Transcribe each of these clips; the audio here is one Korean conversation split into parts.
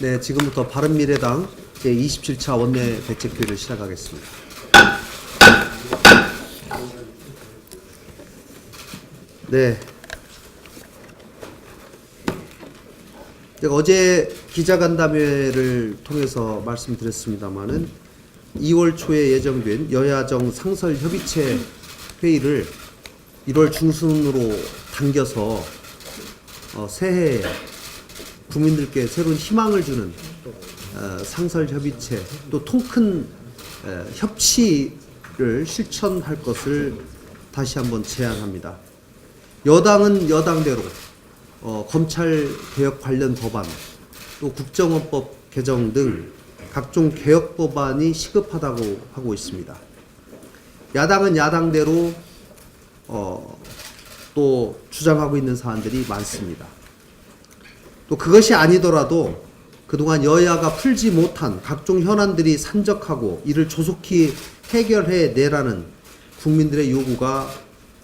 네, 지금부터 바른미래당 제27차 원내 대책회의를 시작하겠습니다. 네. 제가 어제 기자간담회를 통해서 말씀드렸습니다마는 2월 초에 예정된 여야정 상설협의체 회의를 1월 중순으로 당겨서 새해에 국민들께 새로운 희망을 주는 상설협의체 또 통큰 협치를 실천할 것을 다시 한번 제안합니다. 여당은 여당대로 검찰개혁 관련 법안 또 국정원법 개정 등 각종 개혁 법안이 시급하다고 하고 있습니다. 야당은 야당대로 또 주장하고 있는 사안들이 많습니다. 또 그것이 아니더라도 그동안 여야가 풀지 못한 각종 현안들이 산적하고 이를 조속히 해결해 내라는 국민들의 요구가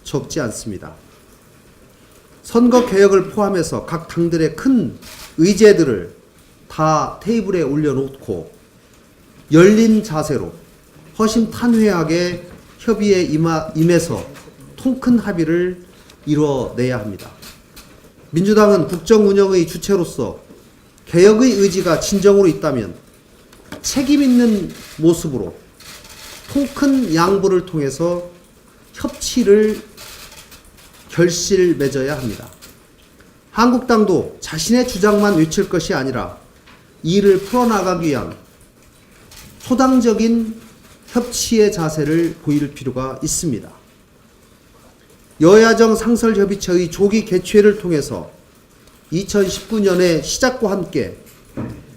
적지 않습니다. 선거 개혁을 포함해서 각 당들의 큰 의제들을 다 테이블에 올려놓고 열린 자세로 허심탄회하게 협의에 임해서 통큰 합의를 이뤄내야 합니다. 민주당은 국정 운영의 주체로서 개혁의 의지가 진정으로 있다면 책임 있는 모습으로 통큰 양보를 통해서 협치를 결실 맺어야 합니다. 한국당도 자신의 주장만 외칠 것이 아니라 이를 풀어나가기 위한 소당적인 협치의 자세를 보일 필요가 있습니다. 여야정 상설협의체의 조기 개최를 통해서 2019년의 시작과 함께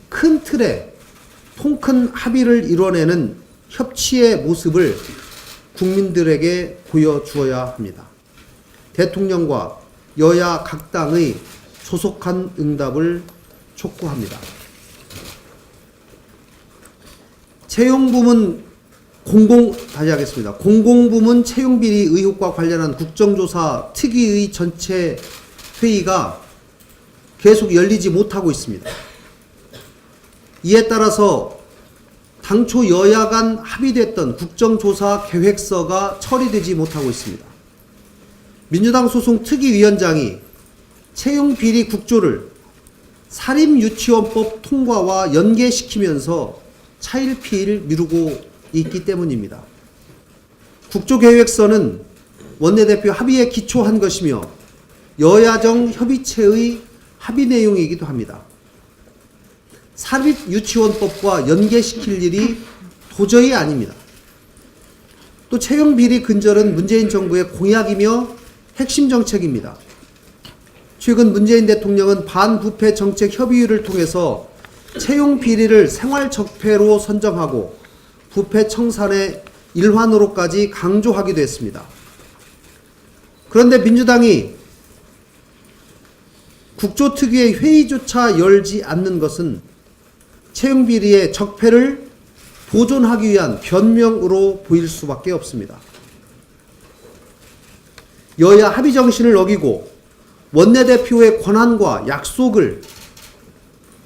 큰 틀의 통큰 합의를 이뤄내는 협치의 모습을 국민들에게 보여주어야 합니다. 대통령과 여야 각 당의 조속한 응답을 촉구합니다. 채용부문 다시 하겠습니다. 공공부문 채용비리 의혹과 관련한 국정조사 특위의 전체 회의가 계속 열리지 못하고 있습니다. 이에 따라서 당초 여야 간 합의됐던 국정조사 계획서가 처리되지 못하고 있습니다. 민주당 소속 특위위원장이 채용비리 국조를 사립유치원법 통과와 연계시키면서 차일피일 미루고 있기 때문입니다. 국조계획서는 원내대표 합의에 기초한 것이며 여야정 협의체의 합의 내용이기도 합니다. 사립유치원법과 연계시킬 일이 도저히 아닙니다. 또 채용비리 근절은 문재인 정부의 공약이며 핵심 정책입니다. 최근 문재인 대통령은 반부패 정책 협의회를 통해서 채용비리를 생활적폐로 선정하고 부패 청산의 일환으로까지 강조하기도 했습니다. 그런데 민주당이 국조특위의 회의조차 열지 않는 것은 채용비리의 적폐를 보존하기 위한 변명으로 보일 수밖에 없습니다. 여야 합의 정신을 어기고 원내대표의 권한과 약속을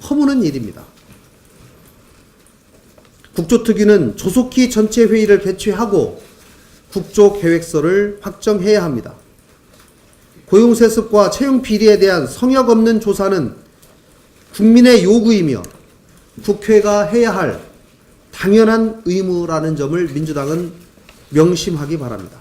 허무는 일입니다. 국조특위는 조속히 전체 회의를 개최하고 국조계획서를 확정해야 합니다. 고용세습과 채용비리에 대한 성역 없는 조사는 국민의 요구이며 국회가 해야 할 당연한 의무라는 점을 민주당은 명심하기 바랍니다.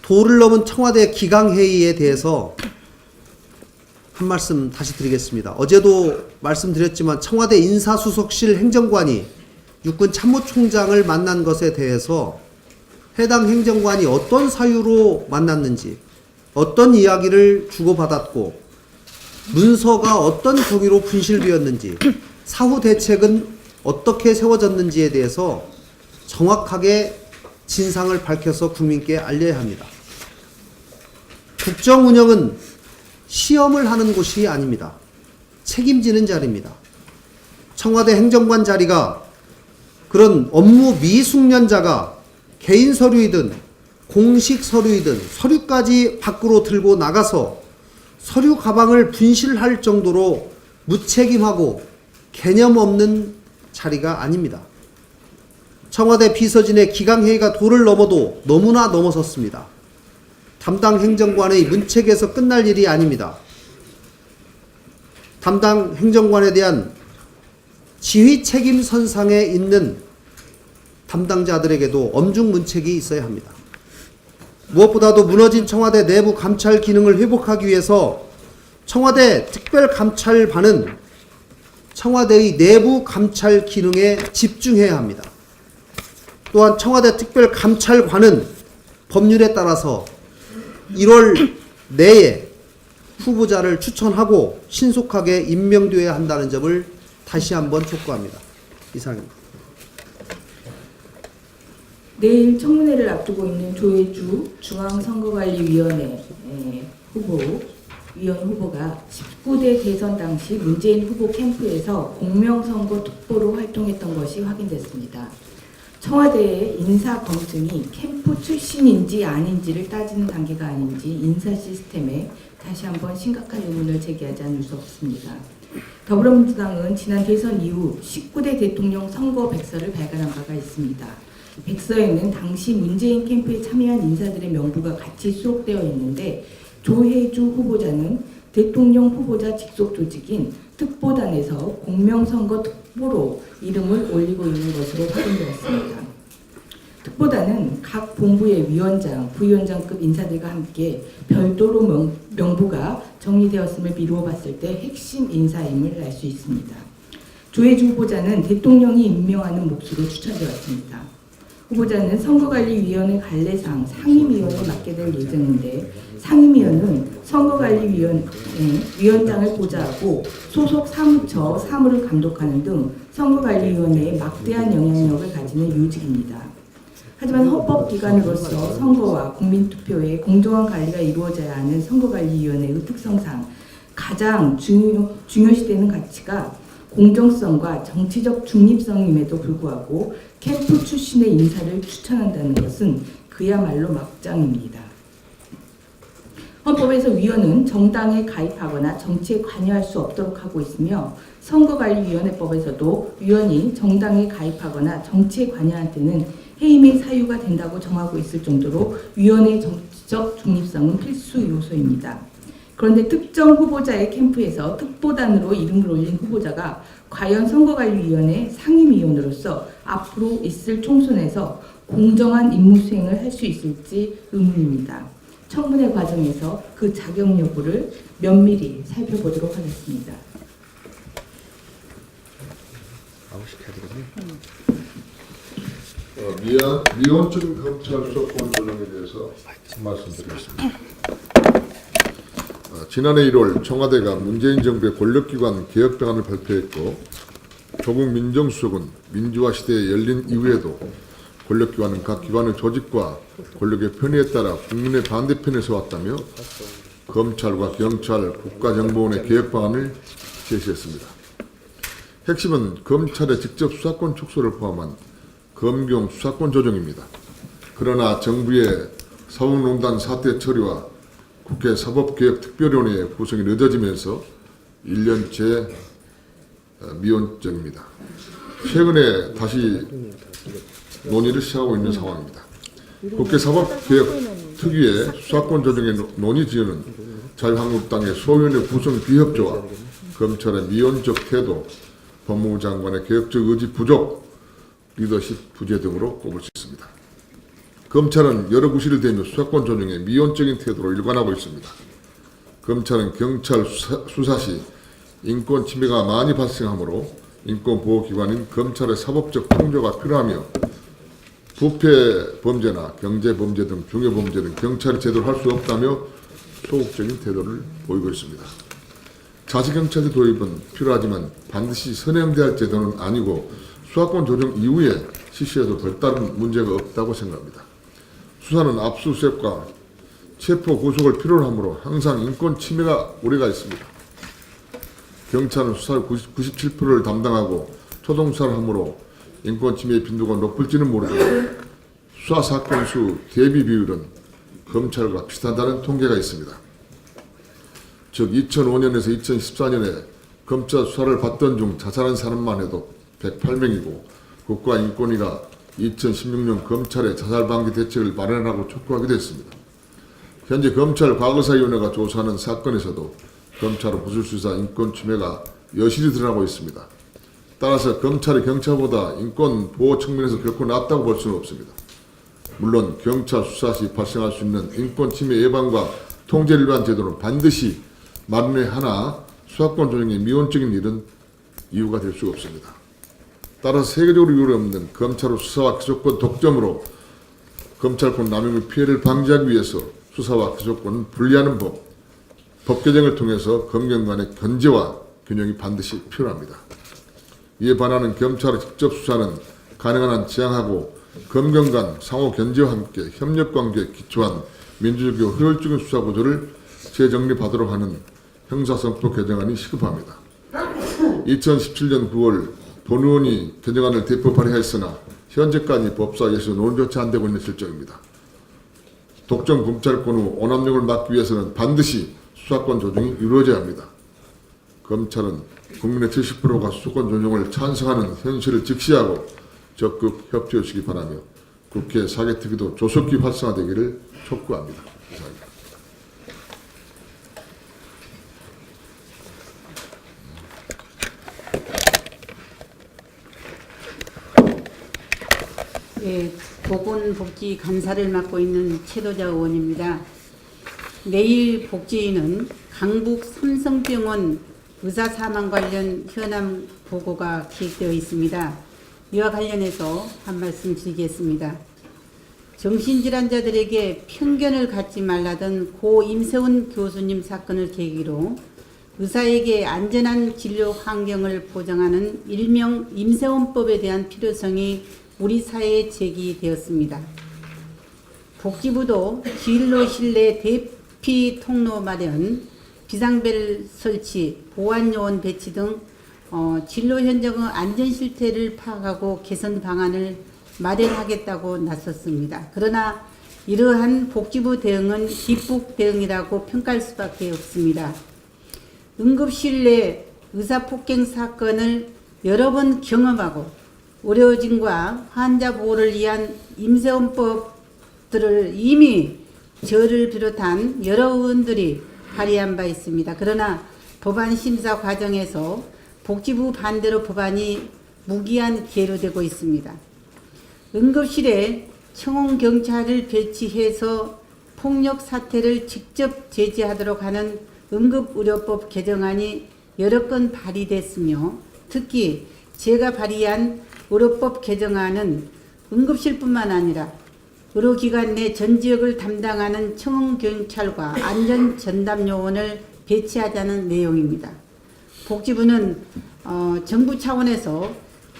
도를 넘은 청와대 기강회의에 대해서 한 말씀 다시 드리겠습니다. 어제도 말씀드렸지만 청와대 인사수석실 행정관이 육군 참모총장을 만난 것에 대해서 해당 행정관이 어떤 사유로 만났는지, 어떤 이야기를 주고받았고, 문서가 어떤 경위로 분실되었는지, 사후 대책은 어떻게 세워졌는지에 대해서 정확하게 진상을 밝혀서 국민께 알려야 합니다. 국정 운영은 시험을 하는 곳이 아닙니다. 책임지는 자리입니다. 청와대 행정관 자리가 그런 업무 미숙련자가 개인 서류이든 공식 서류이든 서류까지 밖으로 들고 나가서 서류 가방을 분실할 정도로 무책임하고 개념 없는 자리가 아닙니다. 청와대 비서진의 기강회의가 도를 넘어도 너무나 넘어섰습니다. 담당 행정관의 문책에서 끝날 일이 아닙니다. 담당 행정관에 대한 지휘 책임 선상에 있는 담당자들에게도 엄중 문책이 있어야 합니다. 무엇보다도 무너진 청와대 내부 감찰 기능을 회복하기 위해서 청와대 특별감찰반은 청와대의 내부 감찰 기능에 집중해야 합니다. 또한 청와대 특별감찰관은 법률에 따라서 1월 내에 후보자를 추천하고 신속하게 임명되어야 한다는 점을 다시 한번 촉구합니다. 이상입니다. 내일 청문회를 앞두고 있는 조혜주 중앙선거관리위원회 위원 후보가 19대 대선 당시 문재인 후보 캠프에서 공명선거 특보로 활동했던 것이 확인됐습니다. 청와대의 인사 검증이 캠프 출신인지 아닌지를 따지는 단계가 아닌지 인사 시스템에 다시 한번 심각한 의문을 제기하지 않을 수 없습니다. 더불어민주당은 지난 대선 이후 19대 대통령 선거 백서를 발간한 바가 있습니다. 백서에는 당시 문재인 캠프에 참여한 인사들의 명부가 같이 수록되어 있는데 조혜주 후보자는 대통령 후보자 직속 조직인 특보단에서 공명선거 특보로 이름을 올리고 있는 것으로 확인되었습니다. 특보단은 각 본부의 위원장, 부위원장급 인사들과 함께 별도로 명부가 정리되었음을 미루어 봤을 때 핵심 인사임을 알 수 있습니다. 조혜주 후보자는 대통령이 임명하는 몫으로 추천되었습니다. 후보자는 선거관리위원회 관례상 상임위원에 맡게 될 예정인데 상임위원은 선거관리위원장을 보좌하고 소속 사무처 사무를 감독하는 등 선거관리위원회에 막대한 영향력을 가지는 요직입니다. 하지만 헌법기관으로서 선거와 국민투표의 공정한 관리가 이루어져야 하는 선거관리위원회의 특성상 가장 중요시되는 가치가 공정성과 정치적 중립성임에도 불구하고 캠프 출신의 인사를 추천한다는 것은 그야말로 막장입니다. 헌법에서 위원은 정당에 가입하거나 정치에 관여할 수 없도록 하고 있으며 선거관리위원회법에서도 위원이 정당에 가입하거나 정치에 관여할 때는 해임의 사유가 된다고 정하고 있을 정도로 위원의 정치적 중립성은 필수 요소입니다. 그런데 특정 후보자의 캠프에서 특보단으로 이름을 올린 후보자가 과연 선거관리위원회 상임위원으로서 앞으로 있을 총선에서 공정한 임무 수행을 할 수 있을지 의문입니다. 청문회 과정에서 그 자격 여부를 면밀히 살펴보도록 하겠습니다. 미온적인 검찰 수사권 조정에 대해서 말씀드리겠습니다. 지난해 1월 청와대가 문재인 정부의 권력기관 개혁 방안을 발표했고 조국 민정수석은 민주화 시대에 열린 이후에도 권력기관은 각 기관의 조직과 권력의 편의에 따라 국민의 반대편에 서왔다며 검찰과 경찰, 국가정보원의 개혁 방안을 제시했습니다. 핵심은 검찰의 직접 수사권 축소를 포함한 검경 수사권 조정입니다. 그러나 정부의 사법농단 사태 처리와 국회 사법개혁특별위원회 구성이 늦어지면서 1년째 미온적입니다. 최근에 다시 논의를 시작하고 있는 상황입니다. 국회 사법개혁특위의 수사권 조정의 논의 지연은 자유한국당의 소위원회 구성 비협조와 검찰의 미온적 태도, 법무부 장관의 개혁적 의지 부족, 리더십 부재 등으로 꼽을 수 있습니다. 검찰은 여러 구실을 대며 수사권 조정에 미온적인 태도로 일관하고 있습니다. 검찰은 경찰 수사 시 인권 침해가 많이 발생하므로 인권보호기관인 검찰의 사법적 통제가 필요하며 부패 범죄나 경제 범죄 등 중요 범죄는 경찰이 제대로 할 수 없다며 소극적인 태도를 보이고 있습니다. 자치경찰제 도입은 필요하지만 반드시 선행돼야 할 제도는 아니고 수사권 조정 이후에 실시해도 별다른 문제가 없다고 생각합니다. 수사는 압수수색과 체포 구속을 필요로 하므로 항상 인권 침해가 우려가 있습니다. 경찰은 수사의 97%를 담당하고 초동수사를 하므로 인권 침해의 빈도가 높을지는 모르지만 수사 사건 수 대비 비율은 검찰과 비슷하다는 통계가 있습니다. 즉 2005년에서 2014년에 검찰 수사를 받던 중 자살한 사람만 해도 108명이고 국가인권위가 2016년 검찰의 자살방지 대책을 마련하고 촉구하기도 했습니다. 현재 검찰 과거사위원회가 조사하는 사건에서도 검찰의 부실수사 인권 침해가 여실히 드러나고 있습니다. 따라서 검찰이 경찰보다 인권 보호 측면에서 결코 낫다고 볼 수는 없습니다. 물론 경찰 수사 시 발생할 수 있는 인권 침해 예방과 통제를 위한 제도는 반드시 마련해야 하나 수사권 조정의 미온적인 일은 이유가 될 수가 없습니다. 따라서 세계적으로 유례없는 검찰의 수사와 기소권 독점으로 검찰권 남용의 피해를 방지하기 위해서 수사와 기소권을 분리하는 법 개정을 통해서 검경 간의 견제와 균형이 반드시 필요합니다. 이에 반하는 검찰의 직접 수사는 가능한 한 지양하고 검경 간 상호 견제와 함께 협력 관계에 기초한 민주적이고 효율적인 수사 구조를 재정립하도록 하는 형사성법 개정안이 시급합니다. 2017년 9월 본 의원이 개정안을 대표 발의하였으나 현재까지 법사위에서 논의조차 안 되고 있는 실정입니다. 독점 검찰권 후 오남용을 막기 위해서는 반드시 수사권 조정이 이루어져야 합니다. 검찰은 국민의 70%가 수사권 조정을 찬성하는 현실을 직시하고 적극 협조해 주시기 바라며 국회 사개특위도 조속히 활성화되기를 촉구합니다. 이상입니다. 예, 보건복지감사를 맡고 있는 최도자 의원입니다. 내일 복지위는 강북 삼성병원 의사 사망 관련 현안 보고가 기획되어 있습니다. 이와 관련해서 한 말씀 드리겠습니다. 정신질환자들에게 편견을 갖지 말라던 고 임세훈 교수님 사건을 계기로 의사에게 안전한 진료 환경을 보장하는 일명 임세훈법에 대한 필요성이 우리 사회에 제기되었습니다. 복지부도 진로 실내 대피 통로 마련, 비상벨 설치, 보안요원 배치 등 진로 현장의 안전 실태를 파악하고 개선 방안을 마련하겠다고 나섰습니다. 그러나 이러한 복지부 대응은 뒷북 대응이라고 평가할 수밖에 없습니다. 응급실 내 의사폭행 사건을 여러 번 경험하고 의료진과 환자 보호를 위한 임세훈법들을 이미 저를 비롯한 여러 의원들이 발의한 바 있습니다. 그러나 법안 심사 과정에서 복지부 반대로 법안이 무기한 계류되고 있습니다. 응급실에 청원경찰을 배치해서 폭력 사태를 직접 제지하도록 하는 응급의료법 개정안이 여러 건 발의됐으며 특히 제가 발의한 의료법 개정안은 응급실뿐만 아니라 의료기관 내 전 지역을 담당하는 청원경찰과 안전전담요원을 배치하자는 내용입니다. 복지부는 정부 차원에서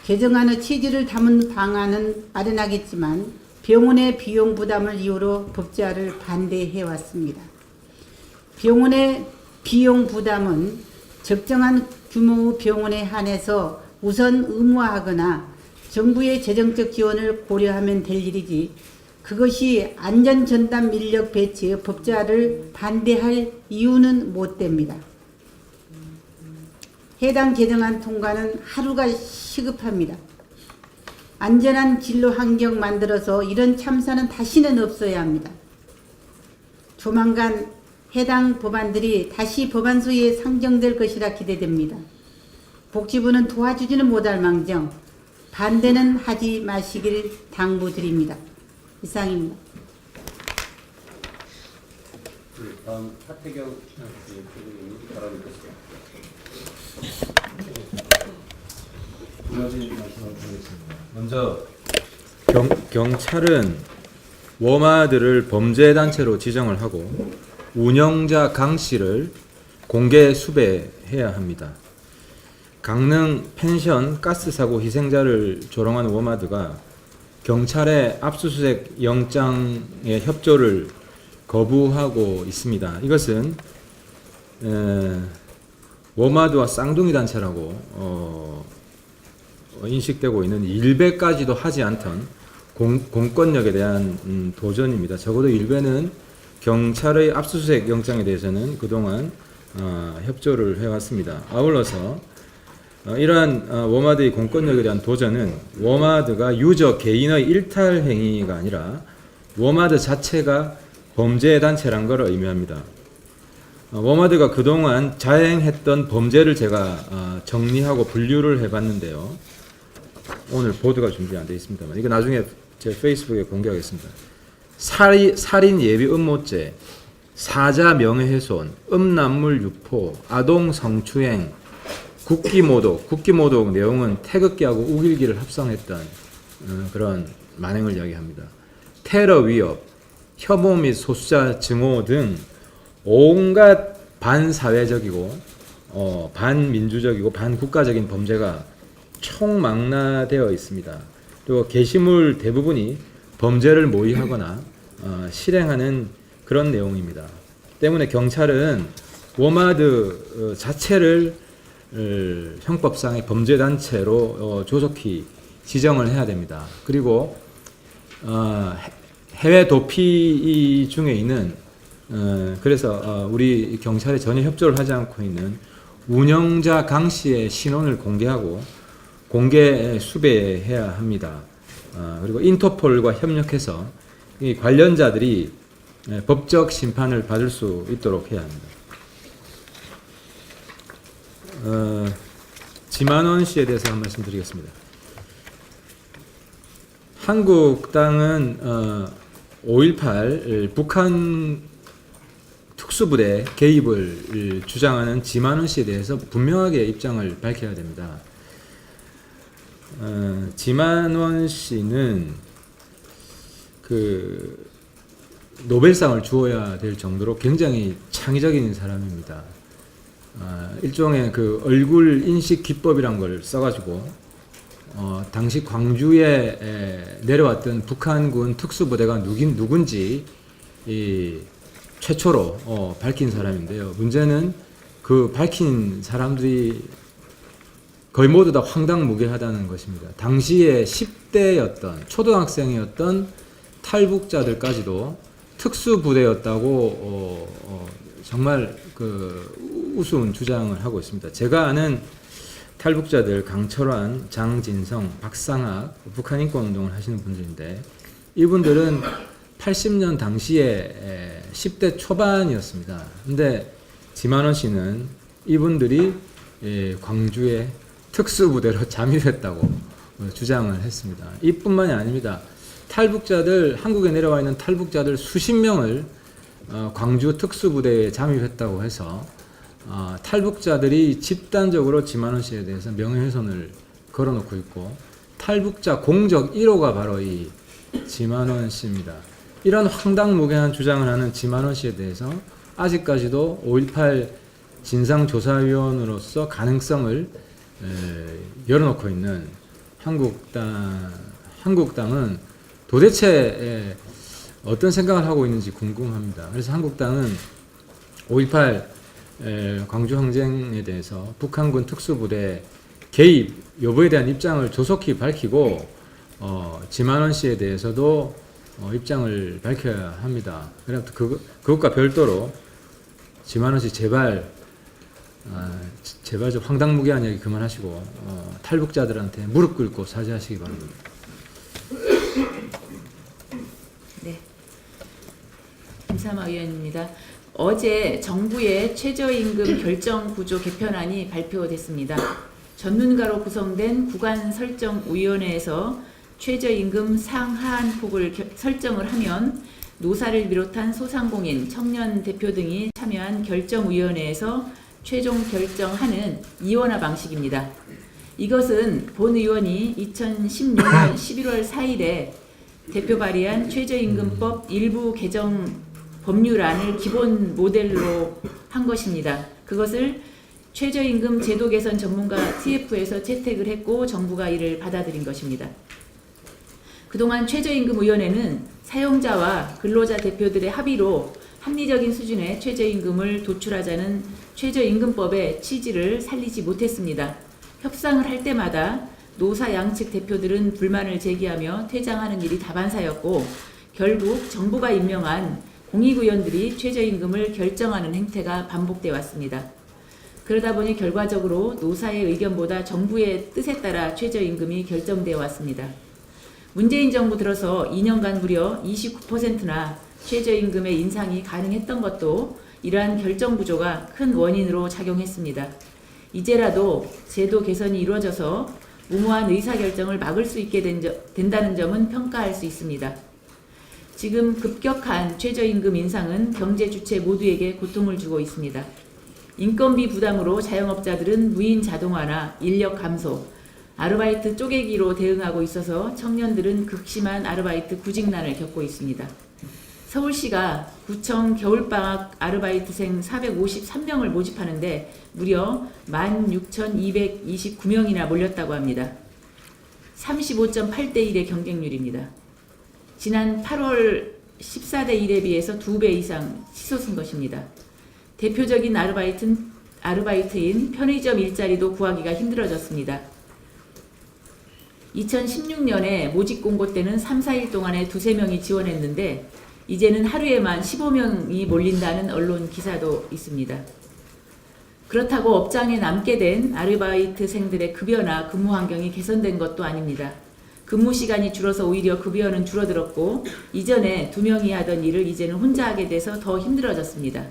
개정안의 취지를 담은 방안은 마련하겠지만 병원의 비용 부담을 이유로 법제화를 반대해왔습니다. 병원의 비용 부담은 적정한 규모의 병원에 한해서 우선 의무화하거나 정부의 재정적 지원을 고려하면 될 일이지 그것이 안전전담 인력 배치의 법제화를 반대할 이유는 못 됩니다. 해당 개정안 통과는 하루가 시급합니다. 안전한 진로 환경 만들어서 이런 참사는 다시는 없어야 합니다. 조만간 해당 법안들이 다시 법안소위에 상정될 것이라 기대됩니다. 복지부는 도와주지는 못할 망정 반대는 하지 마시길 당부드립니다. 이상입니다. 다음 하태경 부장님 바라보겠습니다. 두 가지 말씀을 드리겠습니다. 먼저 경찰은 워마드를 범죄단체로 지정을 하고 운영자 강 씨를 공개 수배해야 합니다. 강릉 펜션 가스 사고 희생자를 조롱한 워마드가 경찰의 압수수색 영장의 협조를 거부하고 있습니다. 이것은 워마드와 쌍둥이 단체라고 인식되고 있는 일베까지도 하지 않던 공권력에 대한 도전입니다. 적어도 일베는 경찰의 압수수색 영장에 대해서는 그동안 협조를 해왔습니다. 아울러서 이러한 워마드의 공권력에 대한 도전은 워마드가 유저 개인의 일탈 행위가 아니라 워마드 자체가 범죄 단체란 걸 의미합니다. 워마드가 그동안 자행했던 범죄를 제가 정리하고 분류를 해봤는데요. 오늘 보도가 준비 안 되어 있습니다만 이거 나중에 제 페이스북에 공개하겠습니다. 살인 예비 음모죄, 사자 명예훼손, 음란물 유포, 아동 성추행, 국기모독. 국기모독 내용은 태극기하고 우길기를 합성했던 그런 만행을 이야기합니다. 테러 위협, 혐오 및 소수자 증오 등 온갖 반사회적이고 반민주적이고 반국가적인 범죄가 총망라되어 있습니다. 또 게시물 대부분이 범죄를 모의하거나 실행하는 그런 내용입니다. 때문에 경찰은 워마드 자체를 형법상의 범죄단체로 조속히 지정을 해야 됩니다. 그리고 해외 도피 중에 있는 그래서 우리 경찰에 전혀 협조를 하지 않고 있는 운영자 강 씨의 신원을 공개하고 공개 수배해야 합니다. 그리고 인터폴과 협력해서 이 관련자들이 법적 심판을 받을 수 있도록 해야 합니다. 지만원 씨에 대해서 한 말씀 드리겠습니다. 한국당은 5.18 북한 특수부대 개입을 주장하는 지만원 씨에 대해서 분명하게 입장을 밝혀야 됩니다. 지만원 씨는 그 노벨상을 주어야 될 정도로 굉장히 창의적인 사람입니다. 일종의 그 얼굴 인식 기법이란 걸 써가지고 당시 광주에 내려왔던 북한군 특수부대가 누군지 최초로 밝힌 사람인데요. 문제는 그 밝힌 사람들이 거의 모두 다 황당무계하다는 것입니다. 당시에 10대였던 초등학생이었던 탈북자들까지도 특수부대였다고 정말 그 우스운 주장을 하고 있습니다. 제가 아는 탈북자들 강철환, 장진성, 박상학, 북한 인권운동을 하시는 분들인데 이분들은 80년 당시에 10대 초반이었습니다. 근데 지만원 씨는 이분들이 광주에 특수부대로 잠입했다고 주장을 했습니다. 이뿐만이 아닙니다. 탈북자들, 한국에 내려와 있는 탈북자들 수십 명을 광주 특수부대에 잠입했다고 해서 탈북자들이 집단적으로 지만원 씨에 대해서 명예훼손을 걸어놓고 있고 탈북자 공적 1호가 바로 이 지만원 씨입니다. 이런 황당무계한 주장을 하는 지만원 씨에 대해서 아직까지도 5.18 진상조사위원으로서 가능성을 열어놓고 있는 한국당은 도대체 어떤 생각을 하고 있는지 궁금합니다. 그래서 한국당은 5.18 광주항쟁에 대해서 북한군 특수부대 개입 여부에 대한 입장을 조속히 밝히고 지만원 씨에 대해서도 입장을 밝혀야 합니다. 그래서 그것과 별도로 지만원 씨 제발 좀 황당무계한 얘기 그만하시고 탈북자들한테 무릎 꿇고 사죄하시기 바랍니다. 네, 김삼아 의원입니다. 어제 정부의 최저임금 결정구조 개편안이 발표됐습니다. 전문가로 구성된 구간설정위원회에서 최저임금 상하한폭을 설정을 하면 노사를 비롯한 소상공인, 청년 대표 등이 참여한 결정위원회에서 최종 결정하는 이원화 방식입니다. 이것은 본 의원이 2016년 11월 4일에 대표 발의한 최저임금법 일부 개정 법률안을 기본 모델로 한 것입니다. 그것을 최저임금 제도 개선 전문가 TF에서 채택을 했고 정부가 이를 받아들인 것입니다. 그동안 최저임금위원회는 사용자와 근로자 대표들의 합의로 합리적인 수준의 최저임금을 도출하자는 최저임금법의 취지를 살리지 못했습니다. 협상을 할 때마다 노사 양측 대표들은 불만을 제기하며 퇴장하는 일이 다반사였고 결국 정부가 임명한 공익의원들이 최저임금을 결정하는 행태가 반복돼 왔습니다. 그러다 보니 결과적으로 노사의 의견보다 정부의 뜻에 따라 최저임금이 결정되어 왔습니다. 문재인 정부 들어서 2년간 무려 29%나 최저임금의 인상이 가능했던 것도 이러한 결정 구조가 큰 원인으로 작용했습니다. 이제라도 제도 개선이 이루어져서 무모한 의사결정을 막을 수 있게 된다는 점은 평가할 수 있습니다. 지금 급격한 최저임금 인상은 경제 주체 모두에게 고통을 주고 있습니다. 인건비 부담으로 자영업자들은 무인 자동화나 인력 감소, 아르바이트 쪼개기로 대응하고 있어서 청년들은 극심한 아르바이트 구직난을 겪고 있습니다. 서울시가 구청 겨울방학 아르바이트생 453명을 모집하는데 무려 16,229명이나 몰렸다고 합니다. 35.8대 1의 경쟁률입니다. 지난 8월 14대 1에 비해서 2배 이상 치솟은 것입니다. 대표적인 아르바이트인 편의점 일자리도 구하기가 힘들어졌습니다. 2016년에 모집 공고 때는 3, 4일 동안에 2~3명이 지원했는데 이제는 하루에만 15명이 몰린다는 언론 기사도 있습니다. 그렇다고 업장에 남게 된 아르바이트생들의 급여나 근무 환경이 개선된 것도 아닙니다. 근무 시간이 줄어서 오히려 급여는 줄어들었고 이전에 2명이 하던 일을 이제는 혼자 하게 돼서 더 힘들어졌습니다.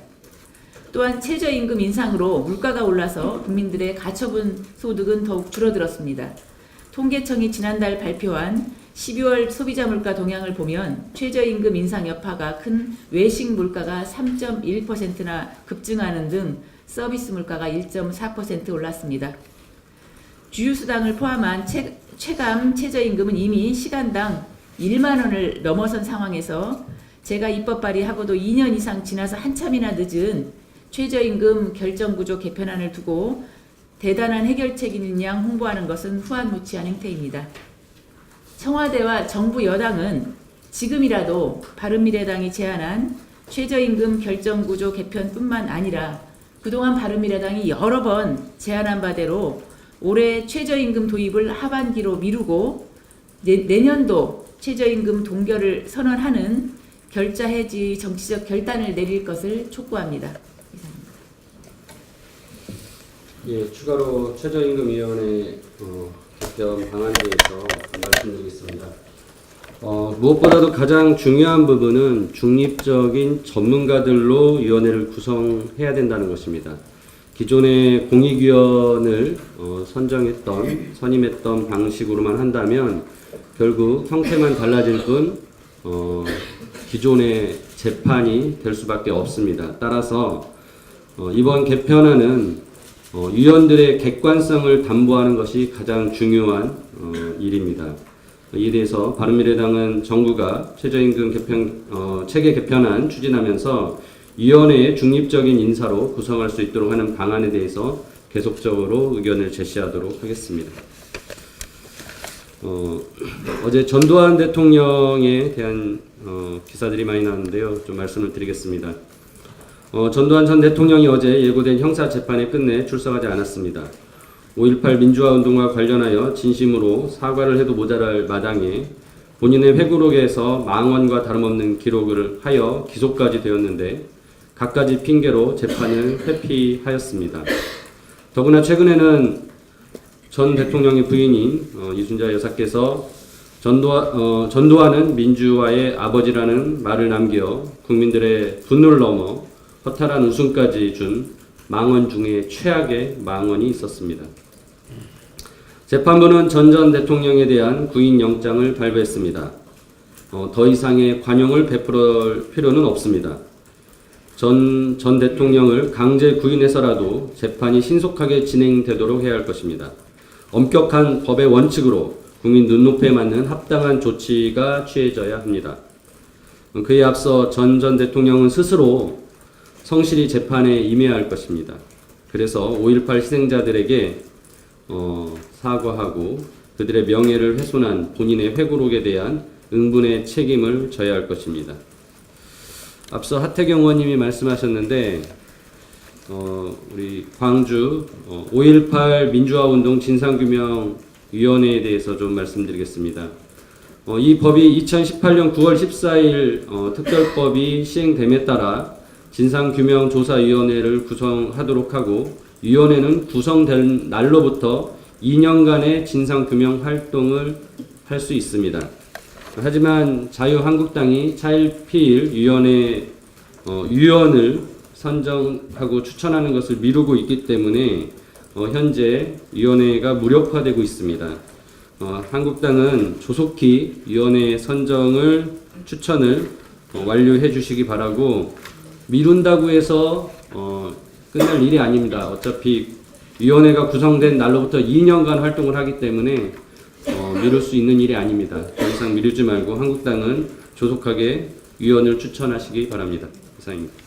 또한 최저임금 인상으로 물가가 올라서 국민들의 가처분 소득은 더욱 줄어들었습니다. 통계청이 지난달 발표한 12월 소비자 물가 동향을 보면 최저임금 인상 여파가 큰 외식 물가가 3.1%나 급증하는 등 서비스 물가가 1.4% 올랐습니다. 주유수당을 포함한 체감 최저임금은 이미 시간당 1만 원을 넘어선 상황에서 제가 입법 발의하고도 2년 이상 지나서 한참이나 늦은 최저임금 결정구조 개편안을 두고 대단한 해결책인 양 홍보하는 것은 후안무치한 행태입니다. 청와대와 정부 여당은 지금이라도 바른미래당이 제안한 최저임금 결정구조 개편뿐만 아니라 그동안 바른미래당이 여러 번 제안한 바대로 올해 최저임금 도입을 하반기로 미루고 내년도 최저임금 동결을 선언하는 결자해지 정치적 결단을 내릴 것을 촉구합니다. 이상입니다. 예, 추가로 최저임금위원회 개편 방안에 대해서 말씀드리겠습니다. 무엇보다도 가장 중요한 부분은 중립적인 전문가들로 위원회를 구성해야 된다는 것입니다. 기존의 공익위원을 선임했던 방식으로만 한다면 결국 형태만 달라질 뿐 기존의 재판이 될 수밖에 없습니다. 따라서 이번 개편안은 위원들의 객관성을 담보하는 것이 가장 중요한 일입니다. 이에 대해서 바른미래당은 정부가 최저임금 체계 개편안 추진하면서 위원회의 중립적인 인사로 구성할 수 있도록 하는 방안에 대해서 계속적으로 의견을 제시하도록 하겠습니다. 어제 전두환 대통령에 대한 기사들이 많이 나왔는데요. 좀 말씀을 드리겠습니다. 전두환 전 대통령이 어제 예고된 형사재판에 끝내 출석하지 않았습니다. 5.18 민주화운동과 관련하여 진심으로 사과를 해도 모자랄 마당에 본인의 회고록에서 망언과 다름없는 기록을 하여 기소까지 되었는데 갖가지 핑계로 재판을 회피하였습니다. 더구나 최근에는 전 대통령의 부인인 이순자 여사께서 전두환은 민주화의 아버지라는 말을 남겨 국민들의 분노를 넘어 허탈한 웃음까지 준 망언 중에 최악의 망언이 있었습니다. 재판부는 전 대통령에 대한 구인 영장을 발부했습니다. 더 이상의 관용을 베풀 필요는 없습니다. 전 대통령을 강제 구인해서라도 재판이 신속하게 진행되도록 해야 할 것입니다. 엄격한 법의 원칙으로 국민 눈높이에 맞는 합당한 조치가 취해져야 합니다. 그에 앞서 전 대통령은 스스로 성실히 재판에 임해야 할 것입니다. 그래서 5.18 희생자들에게 사과하고 그들의 명예를 훼손한 본인의 회고록에 대한 응분의 책임을 져야 할 것입니다. 앞서 하태경 의원님이 말씀하셨는데 우리 광주 5.18 민주화운동 진상규명위원회에 대해서 좀 말씀드리겠습니다. 이 법이 2018년 9월 14일 특별법이 시행됨에 따라 진상규명조사위원회를 구성하도록 하고 위원회는 구성된 날로부터 2년간의 진상규명 활동을 할 수 있습니다. 하지만 자유한국당이 차일피일 위원을 선정하고 추천하는 것을 미루고 있기 때문에 현재 위원회가 무력화되고 있습니다. 한국당은 조속히 위원회 선정을 추천을 완료해 주시기 바라고 미룬다고 해서 끝날 일이 아닙니다. 어차피 위원회가 구성된 날로부터 2년간 활동을 하기 때문에 미룰 수 있는 일이 아닙니다. 더 이상 미루지 말고 한국당은 조속하게 위원을 추천하시기 바랍니다. 이상입니다.